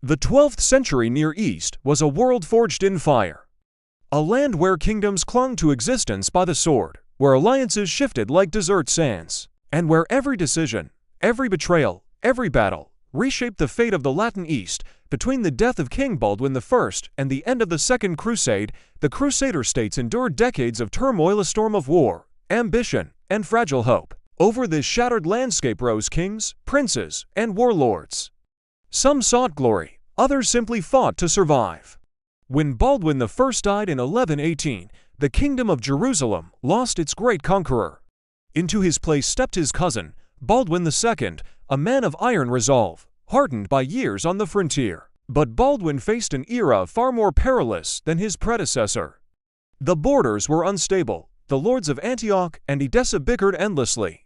The 12th century Near East was a world forged in fire. A land where kingdoms clung to existence by the sword, where alliances shifted like desert sands, and where every decision, every betrayal, every battle, reshaped the fate of the Latin East. Between the death of King Baldwin I and the end of the Second Crusade, the Crusader states endured decades of turmoil, a storm of war, ambition, and fragile hope. Over this shattered landscape rose kings, princes, and warlords. Some sought glory, others simply fought to survive. When Baldwin I died in 1118, the Kingdom of Jerusalem lost its great conqueror. Into his place stepped his cousin, Baldwin II, a man of iron resolve, hardened by years on the frontier. But Baldwin faced an era far more perilous than his predecessor. The borders were unstable, the lords of Antioch and Edessa bickered endlessly.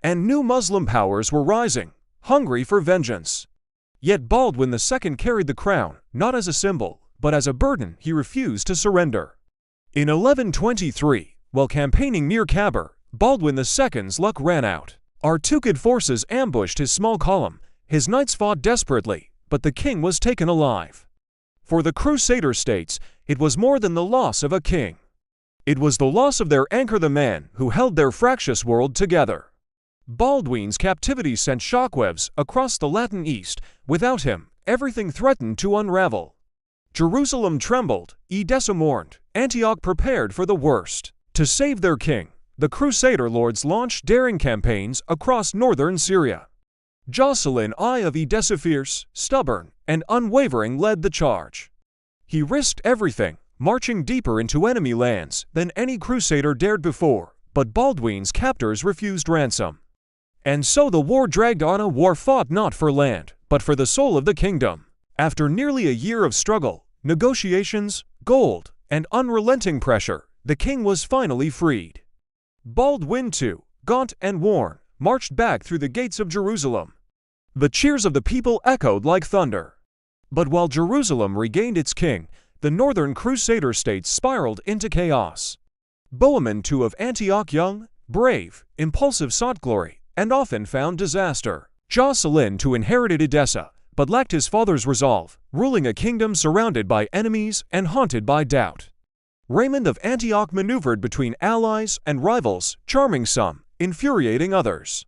And new Muslim powers were rising, hungry for vengeance. Yet Baldwin II carried the crown, not as a symbol, but as a burden he refused to surrender. In 1123, while campaigning near Khabur, Baldwin II's luck ran out. Artukid forces ambushed his small column. His knights fought desperately, but the king was taken alive. For the Crusader states, it was more than the loss of a king. It was the loss of their anchor, the man who held their fractious world together. Baldwin's captivity sent shockwaves across the Latin East. Without him, everything threatened to unravel. Jerusalem trembled, Edessa mourned, Antioch prepared for the worst. To save their king, the Crusader lords launched daring campaigns across northern Syria. Jocelyn I of Edessa, fierce, stubborn, and unwavering, led the charge. He risked everything, marching deeper into enemy lands than any crusader dared before, but Baldwin's captors refused ransom. And so the war dragged on, a war fought not for land, but for the soul of the kingdom. After nearly a year of struggle, negotiations, gold, and unrelenting pressure, the king was finally freed. Baldwin II, gaunt and worn, marched back through the gates of Jerusalem. The cheers of the people echoed like thunder. But while Jerusalem regained its king, the northern Crusader states spiraled into chaos. Bohemond II of Antioch, young, brave, impulsive, sought glory, and often found disaster. Jocelyn II inherited Edessa, but lacked his father's resolve, ruling a kingdom surrounded by enemies and haunted by doubt. Raymond of Antioch maneuvered between allies and rivals, charming some, infuriating others.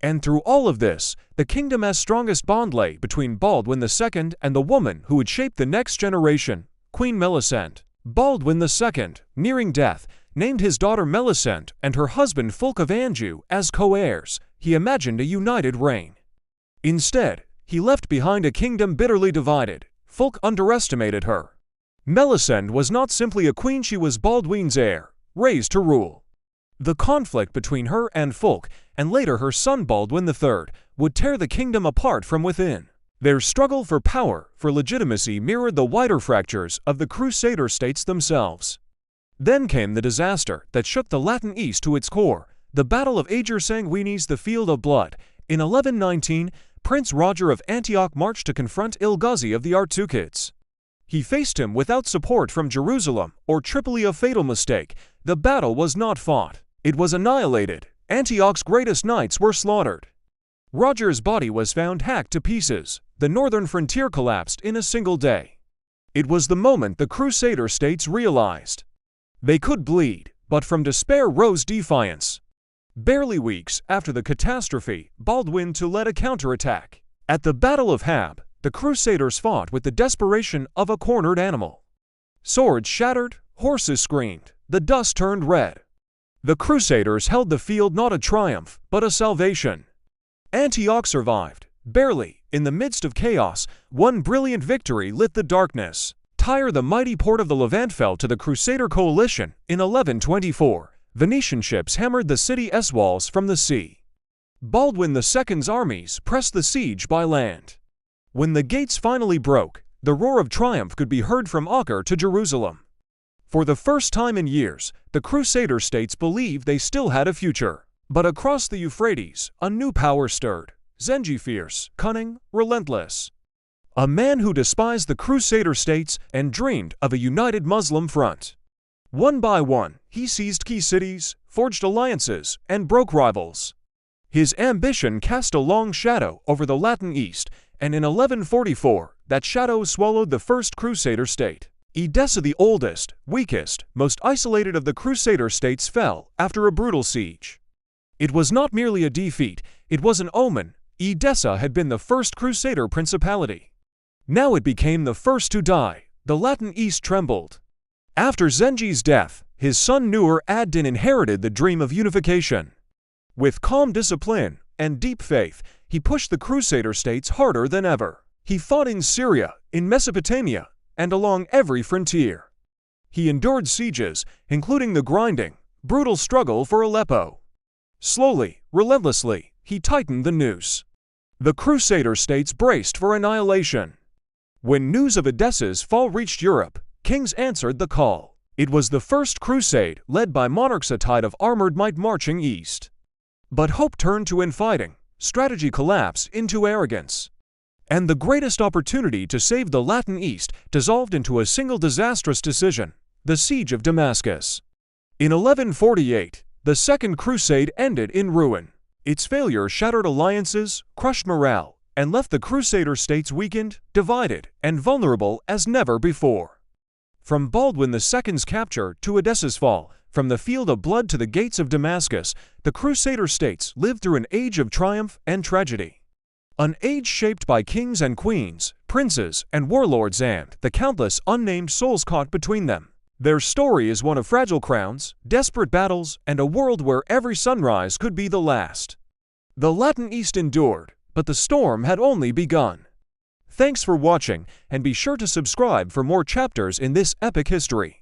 And through all of this, the kingdom's strongest bond lay between Baldwin II and the woman who would shape the next generation, Queen Melisende. Baldwin II, nearing death, named his daughter Melisende and her husband Fulk of Anjou as co-heirs. He imagined a united reign. Instead, he left behind a kingdom bitterly divided. Fulk underestimated her. Melisende was not simply a queen, she was Baldwin's heir, raised to rule. The conflict between her and Fulk, and later her son Baldwin III, would tear the kingdom apart from within. Their struggle for power, for legitimacy, mirrored the wider fractures of the Crusader states themselves. Then came the disaster that shook the Latin East to its core, the Battle of Ager Sanguinis, the Field of Blood. In 1119, Prince Roger of Antioch marched to confront Ilghazi of the Artukids. He faced him without support from Jerusalem or Tripoli, a fatal mistake. The battle was not fought. It was annihilated. Antioch's greatest knights were slaughtered. Roger's body was found hacked to pieces. The northern frontier collapsed in a single day. It was the moment the Crusader states realized they could bleed, but from despair rose defiance. Barely weeks after the catastrophe, Baldwin II led a counterattack. At the Battle of Hab, the Crusaders fought with the desperation of a cornered animal. Swords shattered, horses screamed, the dust turned red. The Crusaders held the field, not a triumph, but a salvation. Antioch survived, barely. In the midst of chaos, one brilliant victory lit the darkness. Tyre, the mighty port of the Levant, fell to the Crusader coalition. In 1124, Venetian ships hammered the city's walls from the sea. Baldwin II's armies pressed the siege by land. When the gates finally broke, the roar of triumph could be heard from Ager to Jerusalem. For the first time in years, the Crusader states believed they still had a future. But across the Euphrates, a new power stirred. Zengi, fierce, cunning, relentless. A man who despised the Crusader states and dreamed of a united Muslim front. One by one, he seized key cities, forged alliances, and broke rivals. His ambition cast a long shadow over the Latin East, and in 1144, that shadow swallowed the first Crusader state. Edessa, the oldest, weakest, most isolated of the Crusader states, fell after a brutal siege. It was not merely a defeat, it was an omen. Edessa had been the first Crusader principality. Now it became the first to die. The Latin East trembled. After Zengi's death, his son Nur ad-Din inherited the dream of unification. With calm discipline and deep faith, he pushed the Crusader states harder than ever. He fought in Syria, in Mesopotamia, and along every frontier. He endured sieges, including the grinding, brutal struggle for Aleppo. Slowly, relentlessly, he tightened the noose. The Crusader states braced for annihilation. When news of Edessa's fall reached Europe, kings answered the call. It was the first crusade led by monarchs, a tide of armored might marching east. But hope turned to infighting, strategy collapsed into arrogance. And the greatest opportunity to save the Latin East dissolved into a single disastrous decision: the siege of Damascus. In 1148, the Second Crusade ended in ruin. Its failure shattered alliances, crushed morale, and left the Crusader states weakened, divided, and vulnerable as never before. From Baldwin II's capture to Edessa's fall, from the field of blood to the gates of Damascus, the Crusader states lived through an age of triumph and tragedy. An age shaped by kings and queens, princes and warlords, and the countless unnamed souls caught between them. Their story is one of fragile crowns, desperate battles, and a world where every sunrise could be the last. The Latin East endured, but the storm had only begun. Thanks for watching, and be sure to subscribe for more chapters in this epic history.